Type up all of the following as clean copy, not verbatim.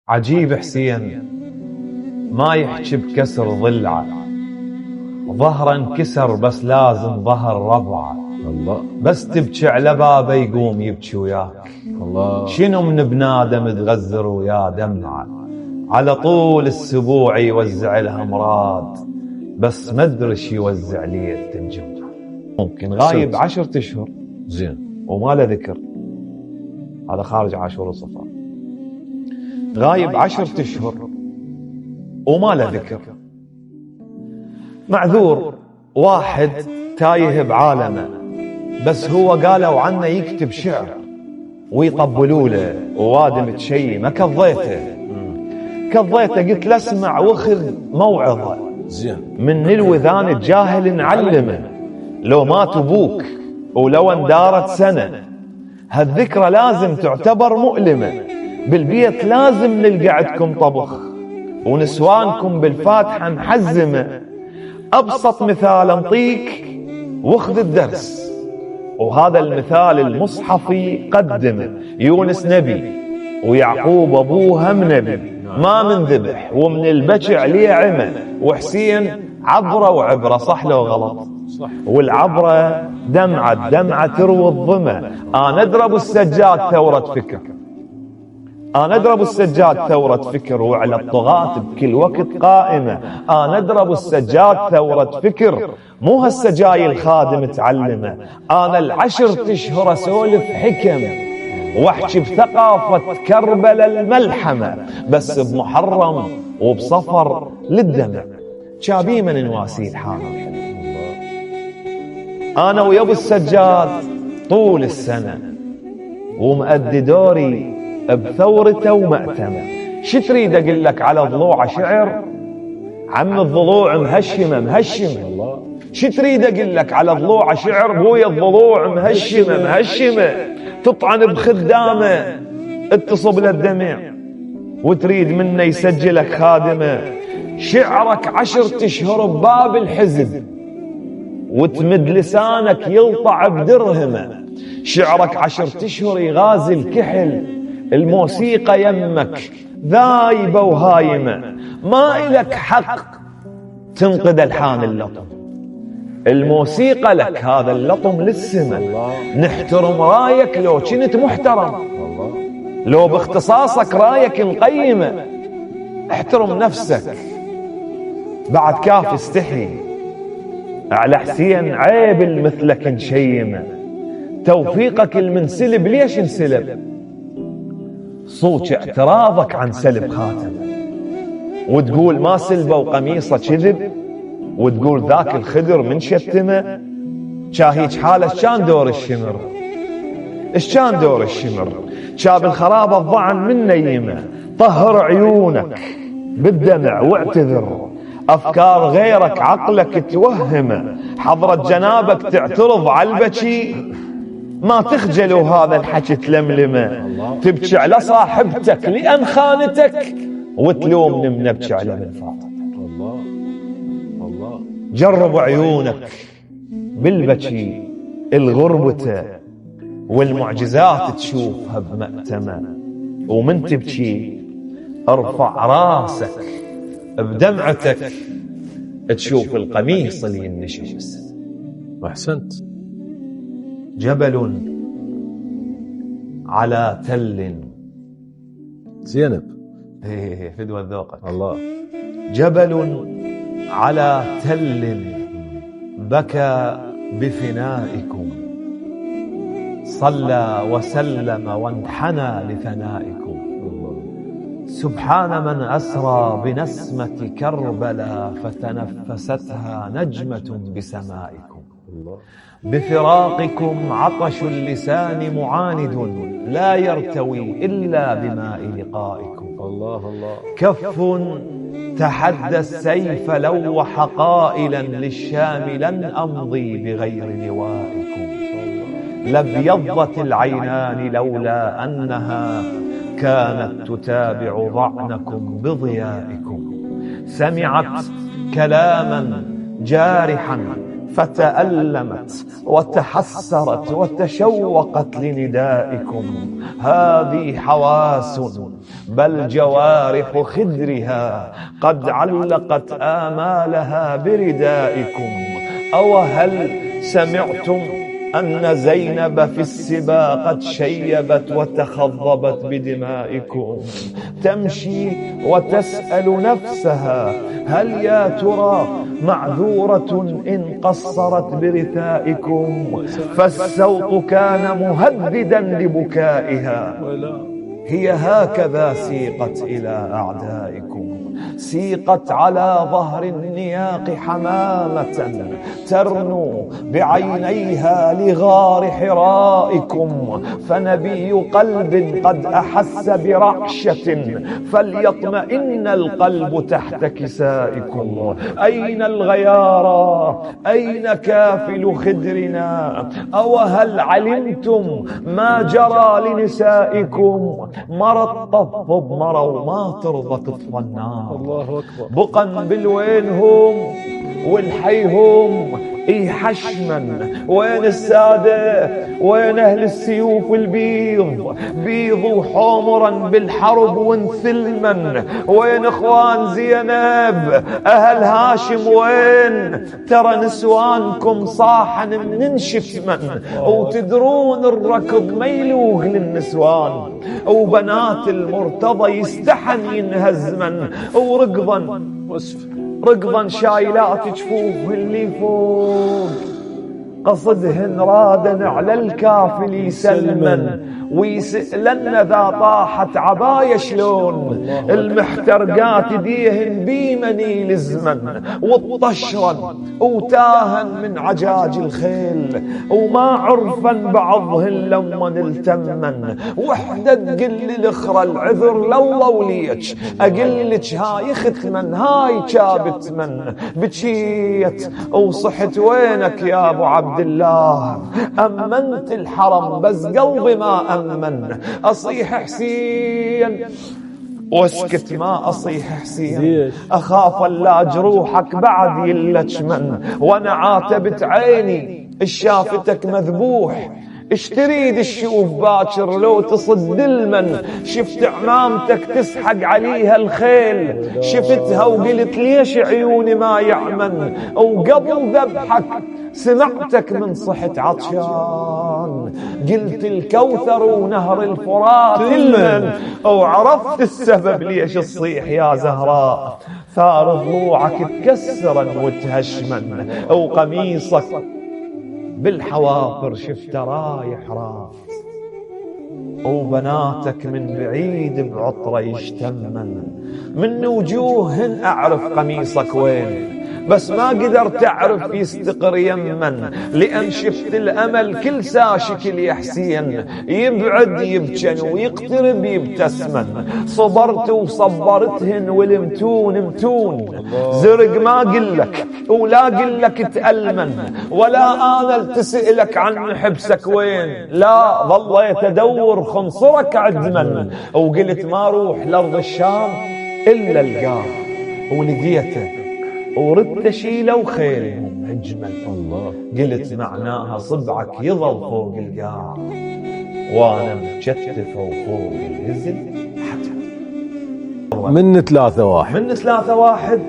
عجيب حسين ما يحكي بكسر ضلعه، ظهره انكسر بس لازم ظهر ربعه. الله. بس تبكي على بابه يقوم يبكي وياك. الله. شنو من بنادم تغزر ويا دمعه، على طول السبوع يوزع لها مراد، بس ما ادري شي يوزع لي الجمعه. ممكن غايب 10 اشهر زين وما له ذكر، هذا خارج عاشور وصفر. غايب 10 اشهر وما له ذكر، معذور، واحد تايه بعالمه، بس هو قالوا عنه يكتب شعر ويطبلوا له، ووادم تشي ما كضيته قلت له اسمع واخذ موعظه زين من الوذان الجاهل نعلمه، لو مات ابوك ولو اندارت سنه هالذكرى لازم تعتبر مؤلمه، بالبيت لازم نلقى عندكم طبخ ونسوانكم بالفاتحه محزمه. ابسط مثال انطيك واخذ الدرس، وهذا المثال المصحفي قدمه. يونس نبي ويعقوب ابوه هم نبي، ما من ذبح ومن البكي عليه عمى، وحسين عبره وعبره، صح لو غلط؟ صح. والعبره دمعه تروي الظما. انا اضرب السجاد ثوره فكر، انا اضرب السجاد ثوره فكر، وعلى الطغاة بكل وقت قائمه. انا اضرب السجاد ثوره فكر، مو هالسجاي الخادم تعلمه. انا 10 اشهر اسولف حكم واحكي بثقافه كربلاء الملحمه، بس بمحرم وبصفر للدمع شابي من نواسي الحامل. انا ويا ابو السجاد طول السنه ومؤدي دوري بثورته ومأتمه. شو تريد اقول لك على ضلوعه شعر؟ عم الضلوع مهشمه. شو تريد اقول لك على ضلوعه شعر؟ بويا الضلوع مهشمه، تطعن بخدامه اتصب للدمع، وتريد منه يسجلك خادمه. شعرك 10 اشهر بباب الحزب، وتمد لسانك يلطع بدرهمه. شعرك 10 اشهر يغازي الكحل، الموسيقى يمك ذايبه وهايمه. ما إلك حق تنقد الحان اللطم، الموسيقى لك، هذا اللطم للسماء. نحترم رايك لو كنت محترم، لو باختصاصك رايك نقيمه. احترم نفسك بعد كاف استحي، على حسين عيب مثلك نشيمه. توفيقك المنسلب ليش انسلب؟ صوت اعتراضك عن سلب خاتمه، وتقول ما سلبه وقميصه كذب، وتقول ذاك الخدر من شتمه. شاهيج حاله كان دور الشمر، كان دور الشمر؟ شاب الخرابه الضعن من نيمه. طهر عيونك بالدمع واعتذر، افكار غيرك عقلك توهمه. حضرة جنابك تعترض على البكي، ما تخجلوا هذا الحكي تلملمه. تبكي على صاحبتك لأن خانتك، وتلومني من ابكي على من فاتتك. الله. جرب عيونك بالبكي الغربته والمعجزات تشوفها بمأتمة، ومن تبكي ارفع راسك بدمعتك تشوف القميص اللي ينشف السنة. أحسنت. جبل على تل. زينب. فدوى ذوقك. الله. جبل على تل بكى بفنائكم، صلى وسلم وانحنى لثنائكم. سبحان من أسرى بنسمة كربلاء، فتنفستها نجمة بسمائكم. بفراقكم عطش اللسان معاند، لا يرتوي إلا بماء لقائكم. الله. كف تحدى السيف لوح قائلا للشام لن أمضي بغير لوائكم. لابيضت العينان لولا أنها كانت تتابع ضعنكم بضيائكم. سمعت كلاما جارحا فتألمت وتحسرت وتشوقت لندائكم. هذه حواس بل جوارح خدرها قد علقت آمالها بردائكم. أو هل سمعتم أن زينب في السبا قد شيبت وتخضبت بدمائكم؟ تمشي وتسأل نفسها هل يا ترى معذورة إن قصرت برثائكم؟ فالسوط كان مهددا لبكائها. هي هكذا سيقت إلى أعدائكم، سيقت على ظهر النياق حمامة ترنو بعينيها لغار حرائكم. فنبي قلب قد أحس برعشة فليطمئن القلب تحت كسائكم. أين الغيارى؟ أين كافل خدرنا؟ أو هل علمتم ما جرى لنسائكم؟ مرت طفض مروا ما ترضى تطفى النار. الله أكبر. بقا بالوينهم والحيهم حشما. وين السادة؟ وين أهل السيوف البيض؟ بيضوا حمرا بالحرب وانثلما. وين اخوان زينب؟ أهل هاشم وين؟ ترى نسوانكم صاحن من شتما. وتدرون الركض ما يلوغ للنسوان، وبنات المرتضى يستحن ينهزمن. رقضا شايلات جفوف اللي فوق قصدهن رادن على الكافل يسلمن. ويسألن ذا طاحت عباية شلون؟ المحترقات ديهن بيمني لزمن. والطشرا وتاهن من عجاج الخيل وما عرفا بعضهن لما التمن. وحدة تقل الاخرى العذر لله وليش اقلك هاي ختمن هاي جابت من. بتشيت وصحت وينك يا ابو عبد الله؟ امنت الحرم بس قلبي ما أمن. أصيح حسين واسكت ما أصيح حسين، أخاف لا جروحك بعد يلتشمن. وأنا عاتبت عيني شافتك مذبوح، اشتريد الشوف باكر لو تصد المن. شفت عمامتك تسحق عليها الخيل، شفتها وقلت ليش عيوني ما يعمن. وقبل ذبحك سمعتك من صحت عطشان، قلت الكوثر ونهر الفرات المن. وعرفت السبب ليش تصيح يا زهراء، ثار ضلوعك تكسرا وتهشمن. وقميصك بالحوافر شفت رايح راس، وبناتك من بعيد بعطرة يشتمن. من وجوهن أعرف قميصك وين، بس ما قدرت أعرف يستقر يمن. لأن شفت الأمل كل ساشكل يا حسين، يبعد يبجن ويقترب يبتسمن. صبرت وصبرتهن والمتون متون، زرق ما قلك ولا قلك تألمن. ولا أنا تسألك عن حبسك وين، لا ظليت أدور خنصرك عدمن. وقلت ما روح لأرض الشام إلا القاه، ولقيته وردت شيله وخيلهم اجمل. الله قلت معناها صبعك يظل فوق القاع، وانا مجتفه وفوق الهزل حجر. من 3-1 من 3-1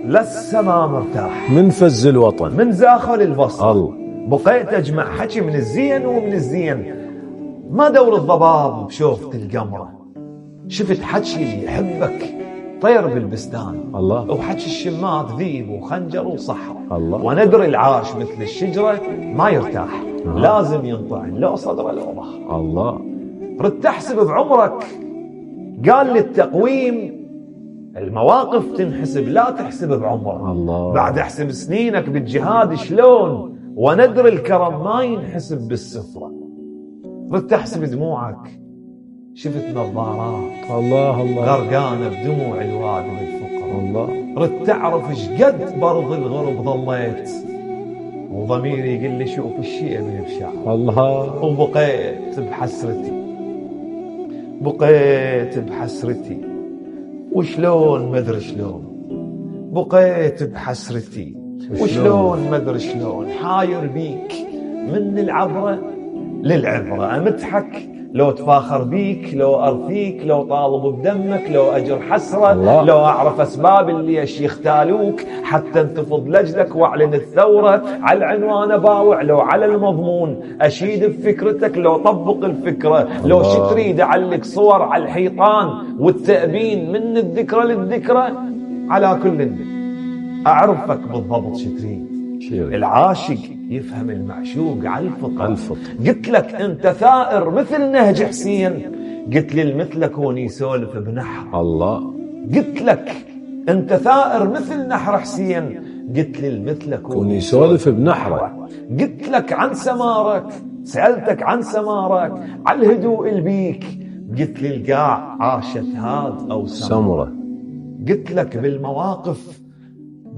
لسه ما مرتاح، من فز الوطن، من زاخل البصر. الله بقيت اجمع حكي من الزين ومن الزين. ما دور الضباب بشوفة القمرة، شفت حكي اللي يحبك طير بالبستان. الله. وحكي الشمات ذيب وخنجر وصحراء. الله. وندر العاش مثل الشجرة ما يرتاح، لازم ينطعن لو صدره لو ظهر. الله. رد تحسب بعمرك، قال للتقويم المواقف تنحسب لا تحسب بعمرك. الله. بعد احسب سنينك بالجهاد شلون، وندر الكرم ما ينحسب بالسفرة. رد تحسب دموعك، شفت نظارات الله الله غرقانة بدموع الواد بالفقر. الله. رد تعرف شقد برض الغرب ظليت، وضميري يقول لي شوف الشيء من بشعر. الله. وبقيت بحسرتي، بقيت بحسرتي وشلون ما ادري شلون. بقيت بحسرتي وشلون ما ادري شلون حاير بيك من العبرة للعبرة، امدحك لو تفاخر بيك، لو ارثيك، لو طالب بدمك، لو اجر حسرة الله. لو اعرف اسباب اللي يختالوك حتى انتفض لجلك واعلن الثورة، على العنوان باوع لو على المضمون اشيد بفكرتك، لو طبق الفكرة لو الله. شو تريد اعلق صور على الحيطان والتأبين من الذكرى للذكرى. على كل اعرفك بالضبط شو تريد. العاشق يفهم المعشوق على الفطر. قلت لك انت ثائر مثل نهج حسين، قلت لي المثلك هون يسولف بنحر. الله. قلت لك انت ثائر مثل نحر حسين، قلت لي المثلك هون يسولف بنحره. قلت لك عن سمارك، سألتك عن سمارك، على الهدوء البيك، قلت لي القاع عاشت هاد او سمرة. قلت لك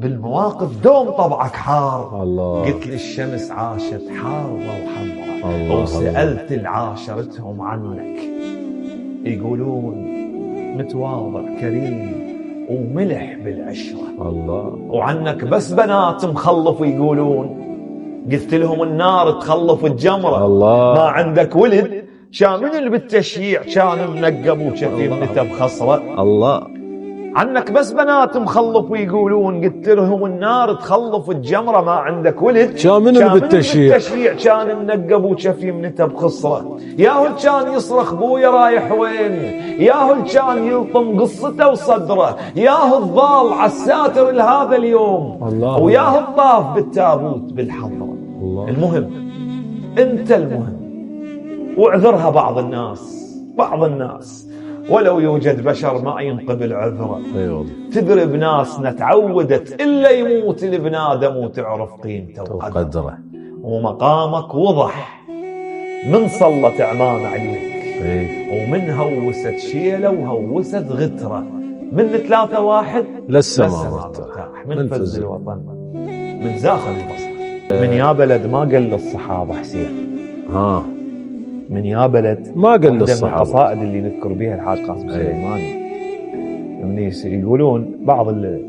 بالمواقف دوم طبعك حار. الله. قلت لي الشمس عاشت حارة وحمرة. الله. وسألت العاشرتهم عنك يقولون متواضع كريم وملح بالعشرة. الله. وعنك بس بنات مخلف يقولون. قلت لهم النار تخلف الجمرة. الله. ما عندك ولد كان من اللي بالتشييع كان منقب وشفي منته بخصرة. الله. عنك بس بنات مخلف ويقولون. قلت لهم النار تخلف الجمرة. ما عندك ولد كان من اللي بالتشييع كان منقب وشفي منته بخصرة. ياهو كان يصرخ بويا رايح وين، ياهو كان يلطم قصته وصدره، ياهو الضال عالساتر لهذا اليوم، وياهو الطاف بالتابوت بالحضرة. الله. المهم انت المهم، واعذرها بعض الناس ولو يوجد بشر ما ينقبل عذره. تدري بناسنا تعودت إلا يموت البنادم وتعرف قيمته وقدره، ومقامك وضح من صلت عمان عليك ومن هوست شيله وهوست غتره، من 3-1 للسماء مرتاح، من فز الوطن من زاخر البصر، من يا بلد ما قال للصحابة حسين. من يا بلد ما قال للصحابة. القصائد اللي نذكر بها الحاج قاسم سليماني يقولون بعض اللي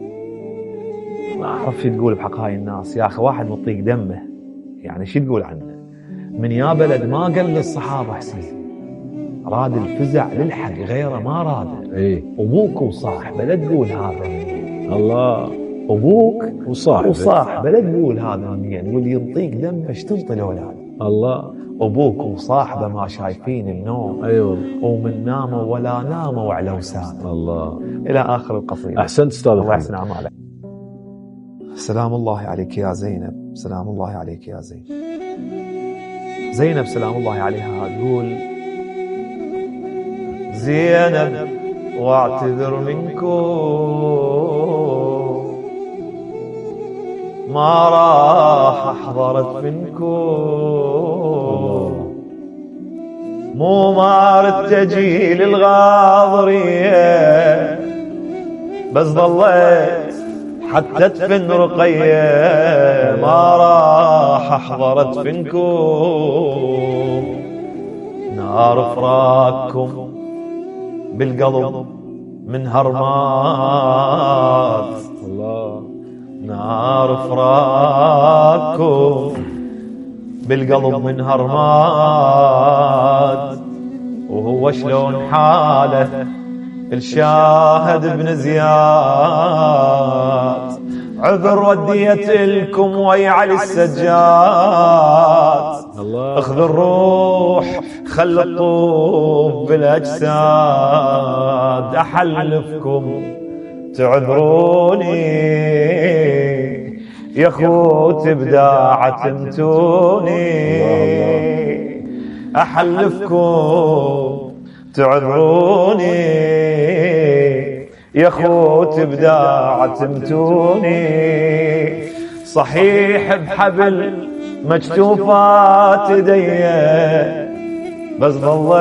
ما أعرف شو تقول بحق هاي الناس. يا أخي واحد مطيق دمه، يعني شو تقول عنه؟ من يا بلد ما قال للصحابة حسين، راد الفزع للحق غيره ما راد. أبوك وصاحبه لا تقول هذا. الله. أبوك وصاحبه لا تقول هذا منين، واللي ينطيق دمه ايش تنطي الأولاد. الله. أبوك وصاحبه ما شايفين النوم. ومن ناموا ولا ناموا على وسام. الله. إلى آخر القصيدة. أحسنت أستاذ محمد. الله يحسن أعمالك. سلام الله عليك يا زينب، سلام الله عليك يا زينب. زينب سلام الله عليها تقول: زينب واعتذر منكم ما راح احضرت منكم، مو ما تجي للغاضرية بس ضليت حتى تفن رقية، ما راح احضرت فنكم نار فراقكم بالقلب من هرمات. الله. نار فراقكم بالقلب من هرمات، وهو شلون حاله الشاهد بن زياد، عذر وديت لكم ويا علي السجاد. اخذ الروح خل الطوب بالاجساد، احلفكم تعذروني يا خوت بداعة تمتوني، احلفكم تعذروني يا خوت بداعة تمتوني. صحيح بحبل مجتوفات ايدي بس ضليت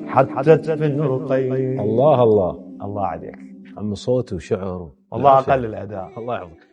حتى تفن رقي. الله الله الله عليك عم صوت وشعر والله اقل الاداء. الله يعطيك.